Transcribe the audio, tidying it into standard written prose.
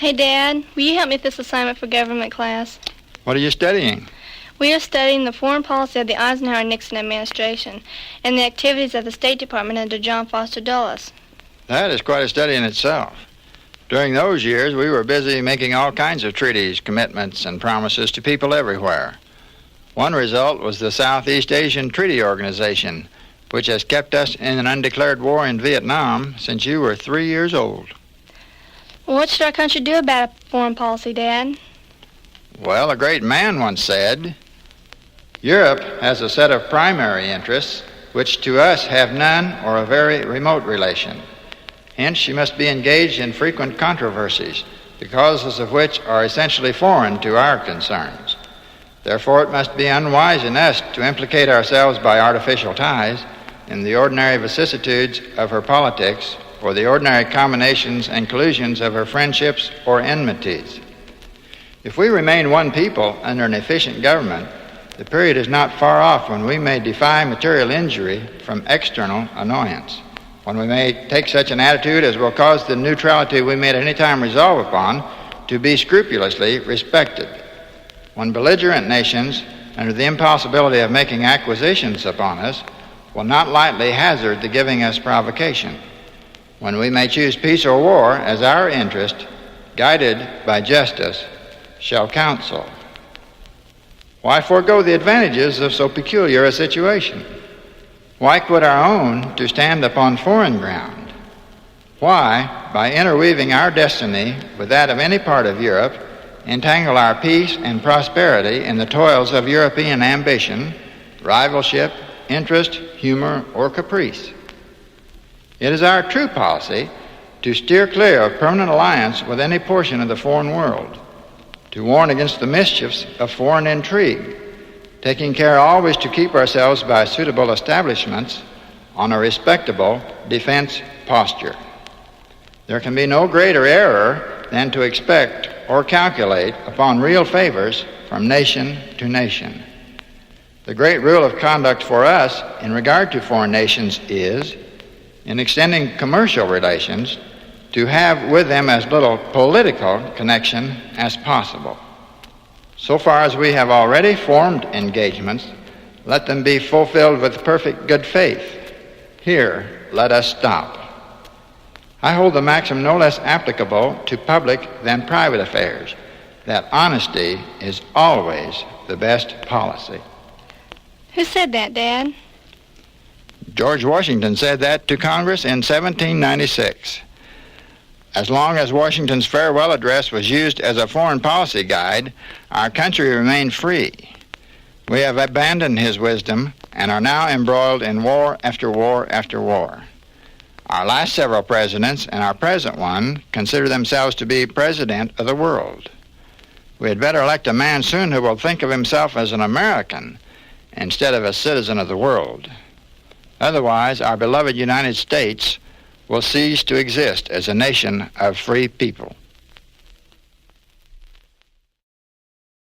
Hey, Dad, will you help me with this assignment for government class? What are you studying? We are studying the foreign policy of the Eisenhower-Nixon administration and the activities of the State Department under John Foster Dulles. That is quite a study in itself. During those years, we were busy making all kinds of treaties, commitments, and promises to people everywhere. One result was the Southeast Asian Treaty Organization, which has kept us in an undeclared war in Vietnam since you were 3 years old. What should our country do about a foreign policy, Dad? Well, a great man once said, Europe has a set of primary interests which to us have none or a very remote relation. Hence, she must be engaged in frequent controversies, the causes of which are essentially foreign to our concerns. Therefore, it must be unwise in us to implicate ourselves by artificial ties in the ordinary vicissitudes of her politics or the ordinary combinations and collusions of her friendships or enmities. If we remain one people under an efficient government, the period is not far off when we may defy material injury from external annoyance, when we may take such an attitude as will cause the neutrality we may at any time resolve upon to be scrupulously respected, when belligerent nations, under the impossibility of making acquisitions upon us, will not lightly hazard the giving us provocation, when we may choose peace or war as our interest, guided by justice, shall counsel. Why forego the advantages of so peculiar a situation? Why quit our own to stand upon foreign ground? Why, by interweaving our destiny with that of any part of Europe, entangle our peace and prosperity in the toils of European ambition, rivalship, interest, humor, or caprice? It is our true policy to steer clear of permanent alliance with any portion of the foreign world, to warn against the mischiefs of foreign intrigue, taking care always to keep ourselves by suitable establishments on a respectable defense posture. There can be no greater error than to expect or calculate upon real favors from nation to nation. The great rule of conduct for us in regard to foreign nations is, in extending commercial relations, to have with them as little political connection as possible. So far as we have already formed engagements, let them be fulfilled with perfect good faith. Here, let us stop. I hold the maxim no less applicable to public than private affairs, that honesty is always the best policy. Who said that, Dad? George Washington said that to Congress in 1796. As long as Washington's farewell address was used as a foreign policy guide, our country remained free. We have abandoned his wisdom and are now embroiled in war after war after war. Our last several presidents and our present one consider themselves to be president of the world. We had better elect a man soon who will think of himself as an American instead of a citizen of the world. Otherwise, our beloved United States will cease to exist as a nation of free people.